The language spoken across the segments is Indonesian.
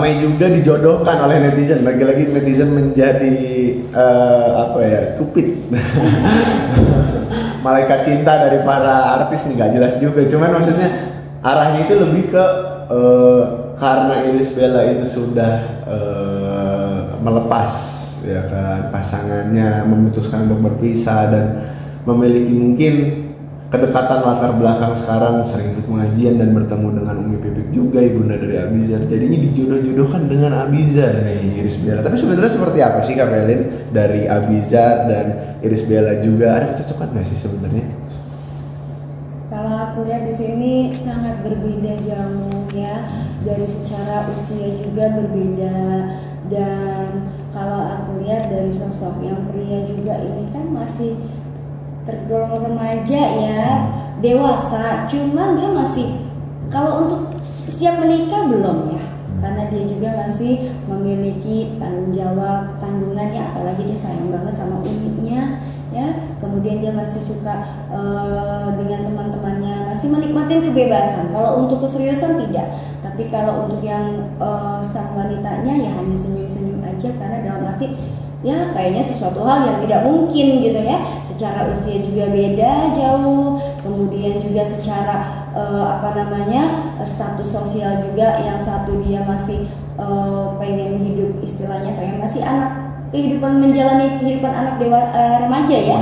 ramai juga dijodohkan oleh netizen. Lagi-lagi netizen menjadi Cupid. Malaikat cinta dari para artis nih, gak jelas juga. Cuman maksudnya arahnya itu lebih ke karena Irish Bella itu sudah melepas ya kan pasangannya, memutuskan untuk berpisah dan memiliki mungkin kedekatan latar belakang sekarang, sering ikut pengajian dan bertemu dengan Umi Pipik juga, ibunda dari Abizar. Jadinya dijodoh-jodohkan dengan Abizar nih Irish Bella. Tapi sebenarnya seperti apa sih Kak Velin dari Abizar dan Irish Bella juga, ada kecocokan nggak sih sebenarnya? Kalau aku lihat di sini sangat berbeda jauh ya, dari secara usia juga berbeda, dan kalau aku lihat dari sosok yang pria juga ini kan masih tergolong remaja ya, dewasa, cuman dia masih, kalau untuk siap menikah belum ya, karena dia juga masih memiliki tanggung jawab, tanggungannya, apalagi dia sayang banget sama uminya ya, kemudian dia masih suka dengan teman-temannya, masih menikmati kebebasan. Kalau untuk keseriusan tidak, tapi kalau untuk yang sang wanitanya ya hanya senyum-senyum aja, karena dalam arti ya kayaknya sesuatu hal yang tidak mungkin gitu ya. Secara usia juga beda jauh, kemudian juga secara status sosial juga, yang satu dia masih pengen hidup, istilahnya pengen masih kehidupan, menjalani kehidupan anak remaja ya,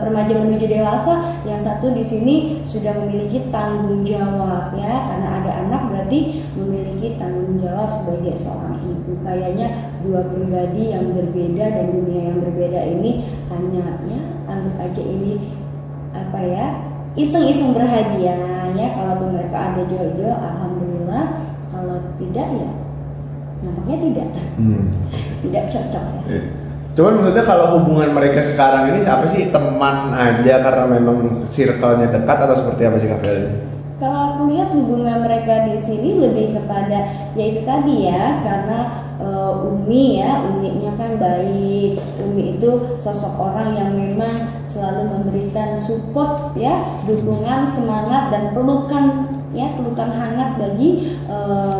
remaja menuju dewasa. Yang satu di sini sudah memiliki tanggung jawab ya, karena ada anak berarti memiliki tanggung jawab sebagai seorang ibu. Kayaknya dua pribadi yang berbeda dan dunia yang berbeda ini hanya ya anggap aja ini iseng-iseng berhadiah ya. Kalau mereka ada jodoh, alhamdulillah. Kalau tidak ya nampaknya tidak cocok ya. Cuman maksudnya kalau hubungan mereka sekarang ini apa sih, teman aja karena memang circle-nya dekat, atau seperti apa sih Kak Velin? Kalau aku lihat hubungan mereka di sini lebih kepada yaitu tadi ya, karena Uminya kan baik. Umi itu sosok orang yang memang selalu memberikan support ya, dukungan, semangat dan pelukan hangat bagi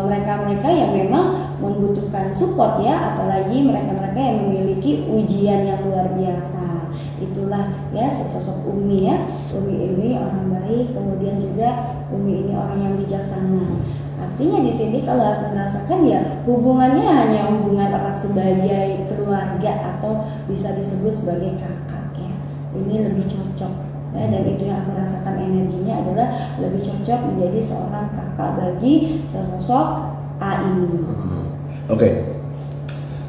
mereka-mereka yang memang membutuhkan support ya, apalagi mereka-mereka yang memiliki ujian yang luar biasa. Itulah ya sosok Umi ya. Umi ini orang baik, kemudian juga Umi ini orang yang bijaksana. Artinya di sini kalau aku merasakan ya hubungannya hanya hubungan erat sebagai keluarga, atau bisa disebut sebagai kakak ya. Ini lebih cocok ya, dan itu yang aku rasakan energinya adalah lebih cocok menjadi seorang kakak bagi sosok A ini. Oke.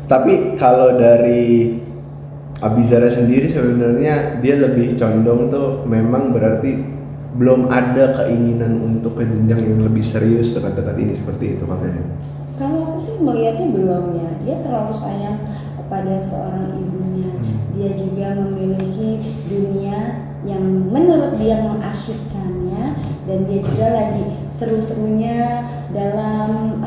Tapi kalau dari Abizara sendiri sebenarnya dia lebih condong tuh memang berarti belum ada keinginan untuk ke jenjang yang lebih serius dekat-dekat ini, seperti itu Kak Velin? Kalau aku sih melihatnya belum ya. Dia terlalu sayang kepada seorang ibunya. Dia juga memiliki dunia yang menurut dia mengasyikkannya, dan dia juga lagi seru-serunya dalam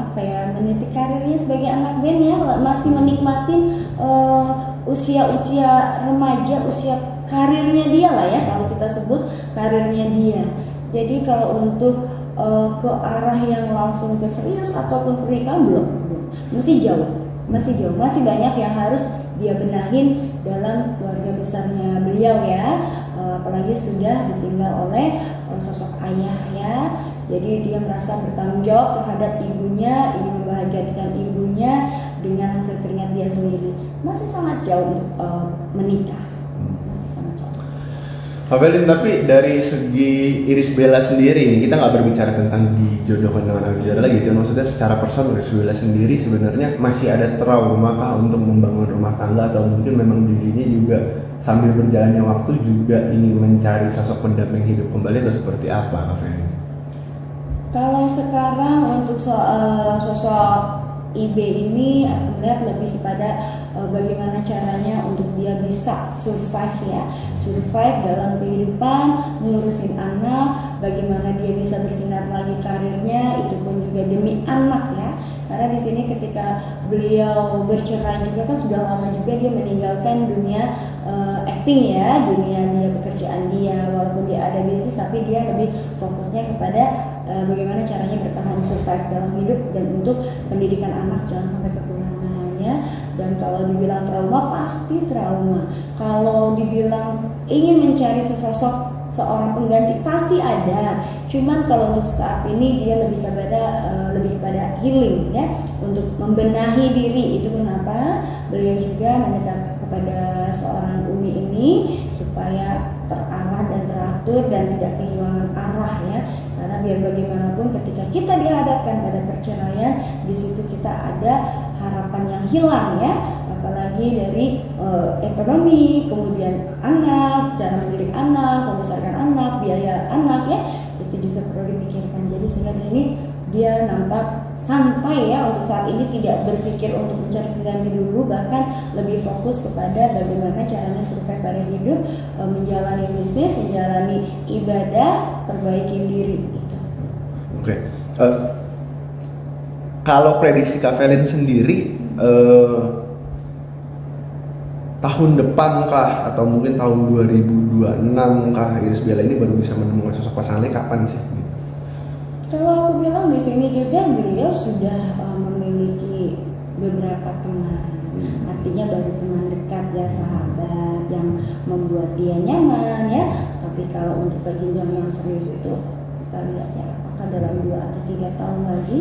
meniti karirnya sebagai anak band ya, masih menikmati usia-usia remaja, usia karirnya dia lah ya, kalau kita sebut karirnya dia. Jadi kalau untuk ke arah yang langsung ke serius ataupun pernikahan belum, masih jauh, masih banyak yang harus dia benahin dalam keluarga besarnya beliau ya, apalagi sudah ditinggal oleh sosok ayah ya. Jadi dia merasa bertanggung jawab terhadap ibunya, ingin membahagiakan ibunya dengan hasil keringat dia sendiri. Masih sangat jauh untuk menikah. Kak Velin, tapi dari segi Irish Bella sendiri ini, kita nggak berbicara tentang dijodohkan dengan Abizar lagi, cuma maksudnya secara personal Irish Bella sendiri sebenarnya masih ada trauma kah untuk membangun rumah tangga, atau mungkin memang dirinya juga sambil berjalannya waktu juga ingin mencari sosok pendamping hidup kembali, atau seperti apa Kak Velin? Kalau sekarang untuk sosok IB ini aku melihat lebih kepada bagaimana caranya untuk dia bisa survive dalam kehidupan, ngurusin anak, bagaimana dia bisa bersinar lagi karirnya, itu pun juga demi anak ya. Karena di sini ketika beliau bercerai juga kan sudah lama juga dia meninggalkan dunia acting ya, dunia pekerjaan dia, walaupun dia ada bisnis tapi dia lebih fokusnya kepada bagaimana caranya bertahan survive dalam hidup dan untuk pendidikan anak jangan sampai kekurangan ya. Dan kalau dibilang trauma pasti trauma. Kalau dibilang ingin mencari sesosok seorang pengganti pasti ada. Cuman kalau untuk saat ini dia lebih kepada healing ya, untuk membenahi diri. Itu kenapa beliau juga mendekat kepada seorang Umi ini supaya terarah dan teratur dan tidak kehilangan arah ya. Karena biar bagaimanapun ketika kita dihadapkan pada perceraian, di situ kita ada harapan yang hilang ya, apalagi dari ekonomi, kemudian anak, cara mendidik anak, membesarkan anak, biaya anak ya, itu juga perlu dipikirkan. Jadi sehingga di sini dia nampak santai ya, untuk saat ini tidak berpikir untuk mencari pengganti dulu, bahkan lebih fokus kepada bagaimana caranya survive pada hidup, menjalani bisnis, menjalani ibadah, perbaiki diri gitu. Oke. Kalau prediksi Kak Velin sendiri tahun depan kah atau mungkin tahun 2026 kah Iris Bella ini baru bisa menemukan sosok pasangannya kapan sih? Kalau aku bilang di sini juga beliau sudah memiliki beberapa teman, artinya baru teman dekat ya, sahabat yang membuat dia nyaman ya. Tapi kalau untuk jenjang yang serius itu kita lihat ya, apakah dalam 2 atau 3 tahun lagi.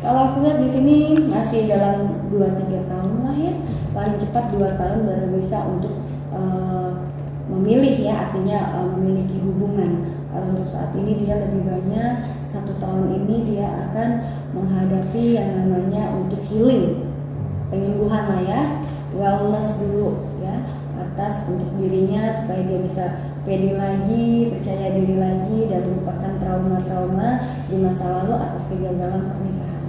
Kalau aku lihat di sini masih dalam 2-3 tahun lah ya, paling cepat 2 tahun baru bisa untuk memilih ya, artinya memiliki hubungan. Kalau untuk saat ini dia lebih banyak 1 tahun ini dia akan menghadapi yang namanya untuk healing, penyembuhan lah ya, wellness dulu ya, atas untuk dirinya supaya dia bisa pede lagi, percaya diri lagi, dan melupakan trauma-trauma di masa lalu atas kegagalan pernikahan.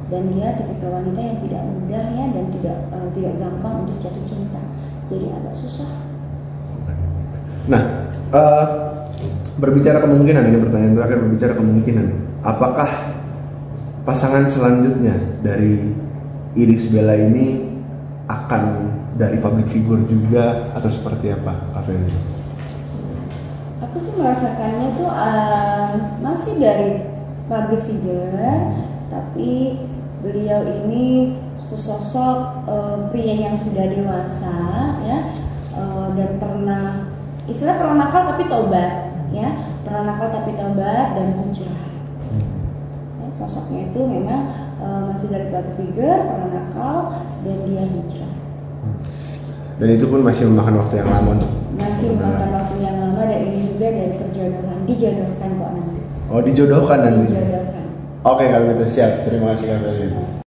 Dan dia tipikal wanita yang tidak mudah ya, dan tidak gampang untuk jatuh cinta, jadi agak susah. Nah, berbicara kemungkinan, ini pertanyaan terakhir, berbicara kemungkinan, apakah pasangan selanjutnya dari Iris Bella ini akan dari public figure juga atau seperti apa, Kak Feli? Aku sih merasakannya tuh masih dari public figure, tapi beliau ini sesosok pria yang sudah dewasa ya, dan pernah nakal tapi taubat ya, pernah nakal tapi taubat dan hijrah ya, sosoknya itu memang masih dari public figure, pernah nakal dan dia hijrah. Dan itu pun masih memakan waktu yang lama untuk memakan waktu yang lama, dan ini juga dari perjodohan, dijodohkan kok nanti. Oh, dijodohkan nanti. Dijodohkan. Oke, kalau gitu siap. Terima kasih Kak Velin.